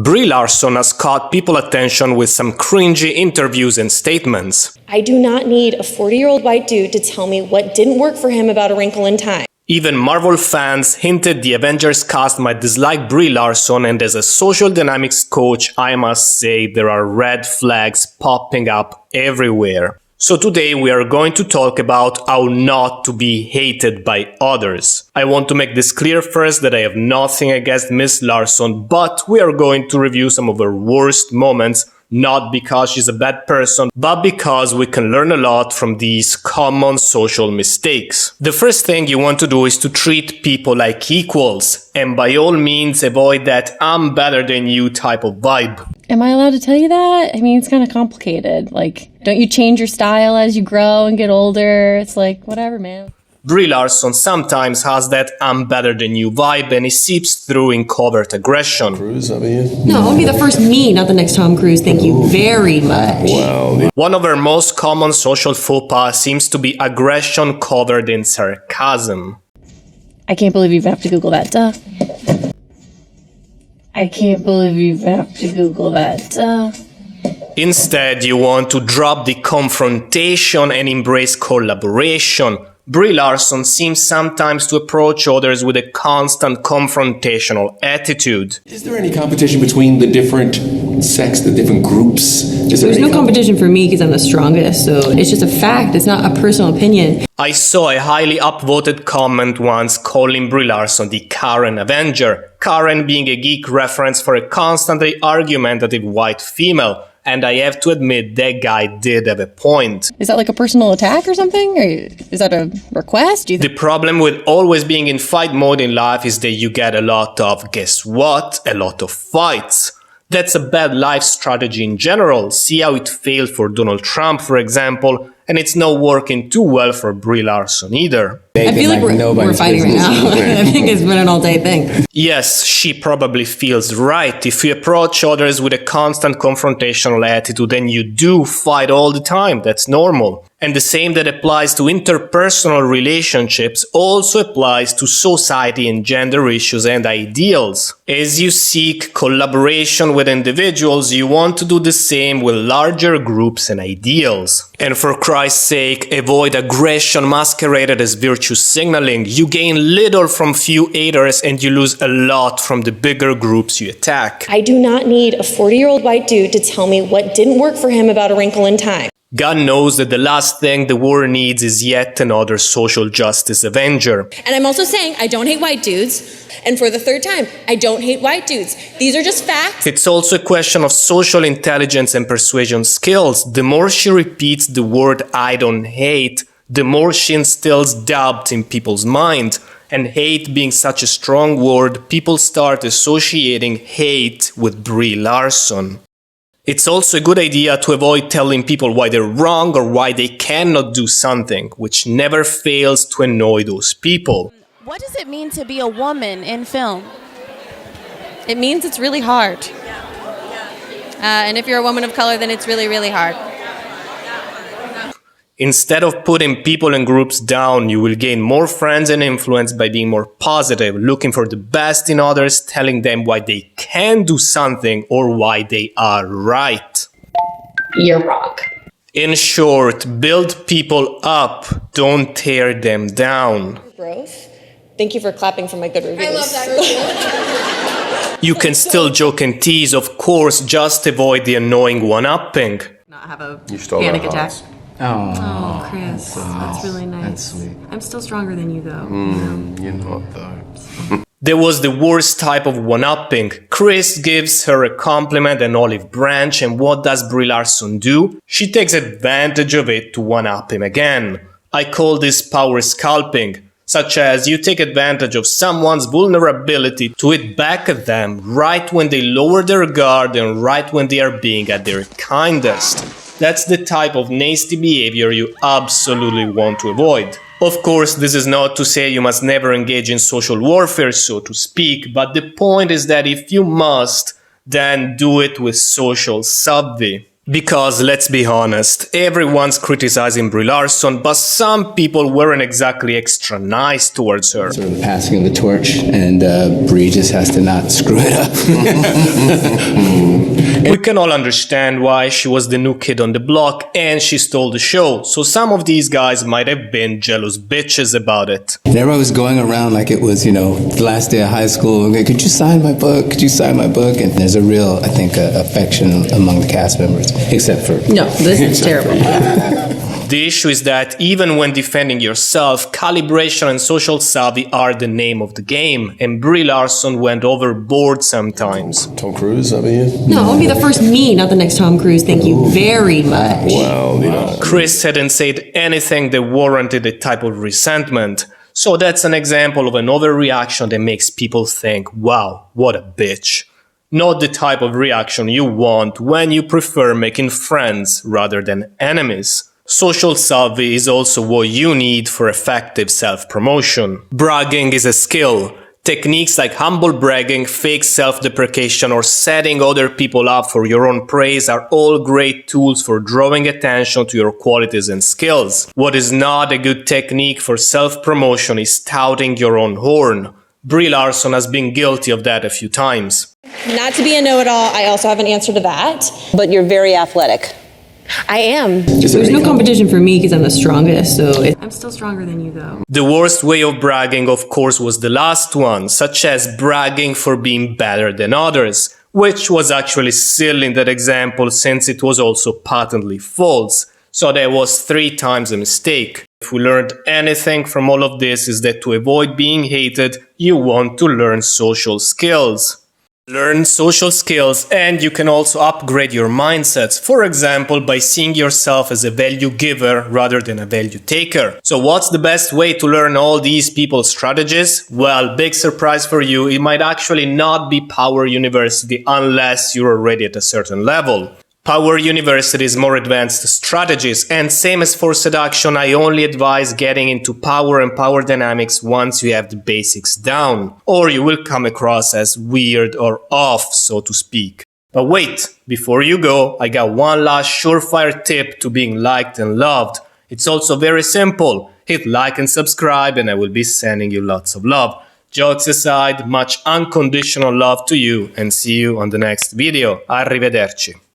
Brie Larson has caught people's attention with some cringy interviews and statements. I do not need a 40-year-old white dude to tell me what didn't work for him about A Wrinkle in Time. Even Marvel fans hinted the Avengers cast might dislike Brie Larson, and as a social dynamics coach, I must say there are red flags popping up everywhere. So today we are going to talk about how not to be hated by others. I want to make this clear first that I have nothing against Miss Larson, but we are going to review some of her worst moments, not because she's a bad person, but because we can learn a lot from these common social mistakes. The first thing you want to do is to treat people like equals, and by all means avoid that I'm better than you type of vibe. Am I allowed to tell you that? I mean, it's kind of complicated. Like, don't you change your style as you grow and get older? It's like, whatever, man. Brie Larson sometimes has that I'm better than you vibe, and it seeps through in covert aggression. Cruise, I mean. No, I'll be the first me, not the next Tom Cruise. Thank you very much. Wow. One of her most common social faux pas seems to be aggression covered in sarcasm. I can't believe you have to Google that, duh. I can't believe you have to Google that, duh. Instead, you want to drop the confrontation and embrace collaboration. Brie Larson seems sometimes to approach others with a constant confrontational attitude. Is there any competition between the different sects, the different groups? There's no competition for me because I'm the strongest, so it's just a fact. It's not a personal opinion. I saw a highly upvoted comment once calling Brie Larson the Karen Avenger, Karen being a geek reference for a constantly argumentative white female. And I have to admit, that guy did have a point. Is that like a personal attack or something? Or is that a request? The problem with always being in fight mode in life is that you get a lot of, guess what? A lot of fights. That's a bad life strategy in general. See how it failed for Donald Trump, for example, and it's not working too well for Brie Larson either. I feel like we're fighting right now. I think it's been an all-day thing. Yes, she probably feels right. If you approach others with a constant confrontational attitude, then you do fight all the time. That's normal. And the same that applies to interpersonal relationships also applies to society and gender issues and ideals. As you seek collaboration with individuals, you want to do the same with larger groups and ideals. And for Christ's sake, avoid aggression masqueraded as virtue signaling. You gain little from few haters and you lose a lot from the bigger groups you attack. I do not need a 40-year-old white dude to tell me what didn't work for him about A Wrinkle in Time. God knows that the last thing the world needs is yet another social justice avenger. And I'm also saying I don't hate white dudes. And for the third time, I don't hate white dudes. These are just facts. It's also a question of social intelligence and persuasion skills. The more she repeats the word I don't hate, the more she instills doubt in people's mind. And hate being such a strong word, people start associating hate with Brie Larson. It's also a good idea to avoid telling people why they're wrong or why they cannot do something, which never fails to annoy those people. What does it mean to be a woman in film? It means it's really hard. And if you're a woman of color, then it's really, really hard. Instead of putting people and groups down, you will gain more friends and influence by being more positive, looking for the best in others, telling them why they can do something or why they are right. You're wrong. In short, build people up, don't tear them down. Growth. Thank you for clapping for my good reviews. I love that. You can still joke and tease, of course, just avoid the annoying one-upping. Not have a stole panic our attack. hearts. Oh, Chris, that's really nice. That's sweet. I'm still stronger than you, though. You're not, though. There was the worst type of one-upping. Chris gives her a compliment, an olive branch, and what does Brie Larson do? She takes advantage of it to one-up him again. I call this power scalping, such as you take advantage of someone's vulnerability to hit back at them right when they lower their guard and right when they are being at their kindest. That's the type of nasty behavior you absolutely want to avoid. Of course, this is not to say you must never engage in social warfare, so to speak, but the point is that if you must, then do it with social subtlety. Because let's be honest, everyone's criticizing Brie Larson, but some people weren't exactly extra nice towards her. Sort of passing of the torch, and Brie just has to not screw it up. We can all understand why. She was the new kid on the block and she stole the show, so some of these guys might have been jealous bitches about it. And everyone was going around like it was, the last day of high school. Okay, could you sign my book? Could you sign my book? And there's a real, I think, affection among the cast members, except for... No, this is terrible. The issue is that even when defending yourself, calibration and social savvy are the name of the game, and Brie Larson went overboard sometimes. Tom Cruise, I mean? No, I want to be the first me, not the next Tom Cruise. Thank you very much. Wow, Chris hadn't said anything that warranted a type of resentment. So that's an example of an overreaction that makes people think, wow, what a bitch. Not the type of reaction you want when you prefer making friends rather than enemies. Social savvy is also what you need for effective self-promotion. Bragging is a skill. Techniques like humble bragging, fake self-deprecation, or setting other people up for your own praise are all great tools for drawing attention to your qualities and skills. What is not a good technique for self-promotion is touting your own horn. Brie Larson has been guilty of that a few times. Not to be a know-it-all, I also have an answer to that. But you're very athletic. I am. There's no competition for me because I'm the strongest, so I'm still stronger than you, though. The worst way of bragging, of course, was the last one, such as bragging for being better than others, which was actually silly in that example since it was also patently false. So that was 3 times a mistake. If we learned anything from all of this is that to avoid being hated, you want to learn social skills. Learn social skills and you can also upgrade your mindsets, for example by seeing yourself as a value giver rather than a value taker. So what's the best way to learn all these people's strategies? Well, big surprise for you, it might actually not be Power University unless you're already at a certain level. Power University is more advanced strategies, and same as for seduction, I only advise getting into power and power dynamics once you have the basics down, or you will come across as weird or off, so to speak. But wait, before you go, I got one last surefire tip to being liked and loved. It's also very simple. Hit like and subscribe and I will be sending you lots of love. Jokes aside, much unconditional love to you and see you on the next video. Arrivederci.